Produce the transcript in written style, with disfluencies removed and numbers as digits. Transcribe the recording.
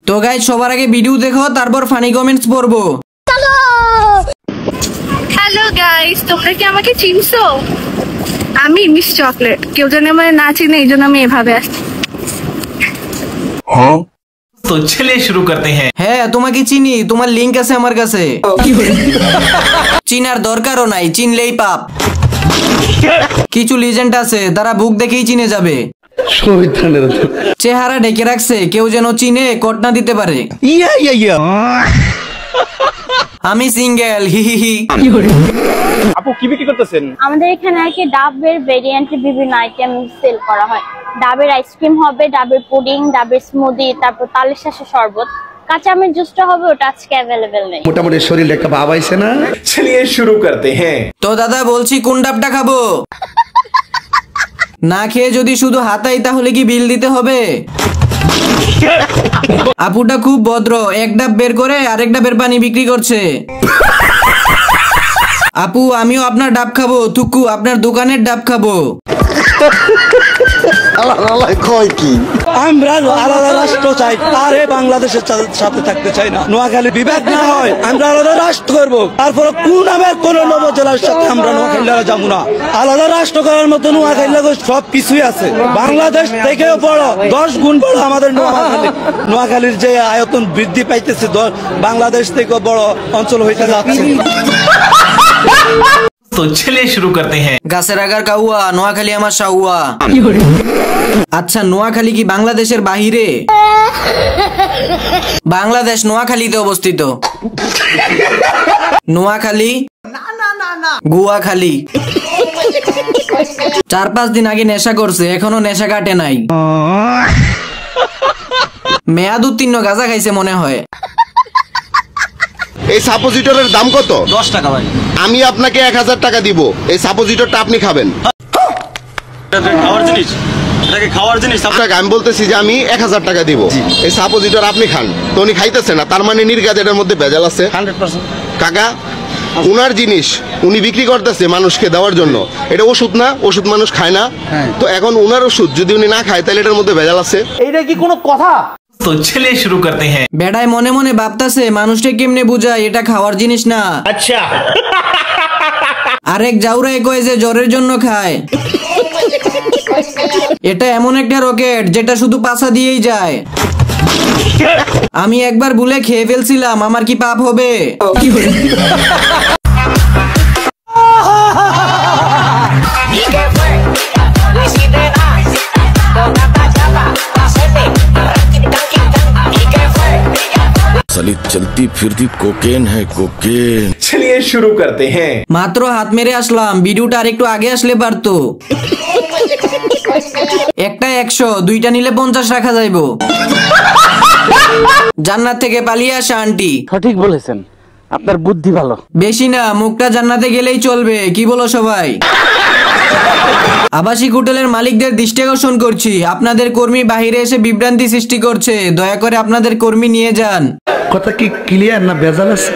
তো গাইস সবার আগে ভিডিও দেখো তারপর ফানি কমেন্টস পড়বো। হ্যালো গাইস, তোমরা কি আমাকে চিনছো? আমি মিস চকলেট। কেউ যেন আমায় না চিনে এই জন্য আমি এভাবে আসছি। तो चलिए शुरू करते हैं। হ্যাঁ তোমাকে চিনি, তোমার লিংক আছে আমার কাছে। চিনার দরকারও নাই, চিনলেই পাপ। কিছু লিজেন্ড আছে তারা বুক দেখেই চিনে যাবে। চেহারা ঢেকে রাখছে, কেউ যেন চিনে কোড না দিতে পারে। আমি সিঙ্গেল, হি হি হি। আপু কি বিক্রি করতেছেন? আমাদের এখানে আর কি ডাবের ভেরিয়েন্টের বিভিন্ন আইটেম সেল করা হয়। ডাবের আইসক্রিম হবে, ডাবের পুডিং, ডাবের স্মুদি, তারপর তালের শাঁসের শরবত। কাঁচা আমের জুসটা হবে, ওটা আজকে অ্যাভেলেবেল নেই। মোটামুটি শরীরে একটা ভাব আইছে না। चलिए शुरू करते हैं। তো দাদা বলছি কোন ডাবটা খাবো? না খেয়ে যদি শুধু হাতাই তাহলে কি বিল দিতে হবে? আপুটা খুব ভদ্র, এক ডাব বের করে আরেক ডাবের পানি বিক্রি করছে। আপু আমিও আপনার ডাব খাবো, থুকু আপনার দোকানের ডাব খাবো। আমরা আলাদা রাষ্ট্র চাই, আরে বাংলাদেশের সাথে থাকতে চাই না। নোয়াখালী বিভাগ না হয় আমরা আলাদা রাষ্ট্র করবো, তারপরে কোন নামের কোন নবজেলার সাথে আমরা নোয়াখালীরা যাবো না। আলাদা রাষ্ট্র করার মতো নোয়াখালী সব কিছুই আছে। বাংলাদেশ থেকেও বড়, 10 গুণ বড় আমাদের নোয়াখালী। নোয়াখালীর যে আয়তন বৃদ্ধি পাইতেছে, বাংলাদেশ থেকেও বড় অঞ্চল হইতে যাচ্ছে। तो चलिए शुरू करते हैं। গাছের আগার কাউয়া, নোয়াখালী আমার শাহুয়া। আচ্ছা নোয়াখালী কি বাংলাদেশের বাহিরে? বাংলাদেশ নোয়াখালীতে অবস্থিত। নোয়াখালী গুয়াখালী। 4-5 দিন আগে নেশা করছে, এখনো নেশা কাটে নাই। মেয়াদ উত্তীর্ণ গাঁজা খাইছে মনে হয়। এই সাপোজিটরের দাম কত? 10 টাকা ভাই। আমি আপনাকে 1000 টাকা দিব, এই সাপোজিটরটা আপনি খাবেন। খাওয়ার জিনিস, এটাকে খাওয়ার জিনিস। আপনাকে আমি বলতেছি যে আমি 1000 টাকা দিব, এই সাপোজিটর আপনি খান। তো উনি খাইতেছে না, তার মানে নির্গাজ এটার মধ্যে ভেজাল আছে 100%। কাকা উনার জিনিস উনি বিক্রি করতেছে মানুষকে দেওয়ার জন্য, এটা ওষুধ না, ওষুধ মানুষ খায় না। তো এখন উনার ওষুধ যদি উনি না খায় তাহলে এটার মধ্যে ভেজাল আছে। এইটা কি কোনো কথা? तो चलिए शुरू करते हैं। বেড়ায় মনে মনে ভাবতাছে মানুষটা কেমনে বুঝায় এটা খাওয়ার জিনিস না। अच्छा আরেক জাউরাই কয় যে জ্বরের জন্য খায়। এটা এমন একটা রকেট যেটা শুধু পাছা দিয়েই যায়। আমি একবার ভুলে খেয়ে ফেলছিলাম, আমার কি পাপ হবে? चलती फिरती कोकेन है कोकेन। चलिए शुरू करते हैं। মাত্র হাত মেরে আসলাম, ভিডিওটা আরেকটু আগে আসলে পারতো। একটা 100, দুইটা নিলে 50 রাখা যাইবো। জান্নাত থেকে পালিয়ে আসা আন্টি। সঠিক বলেছেন, আপনার বুদ্ধি ভালো। বেশি না, মুখটা জান্নাতে গেলেই চলবে, কি বলো সবাই? আবাসিক হোটেলের মালিকদের দৃষ্টি আকর্ষণ করছি, আপনাদের কর্মী বাহিরে এসে বিভ্রান্তি সৃষ্টি করছে, দয়া করে আপনাদের কর্মী নিয়ে যান। কথা কি ক্লিয়ার না ভেজাল আছে?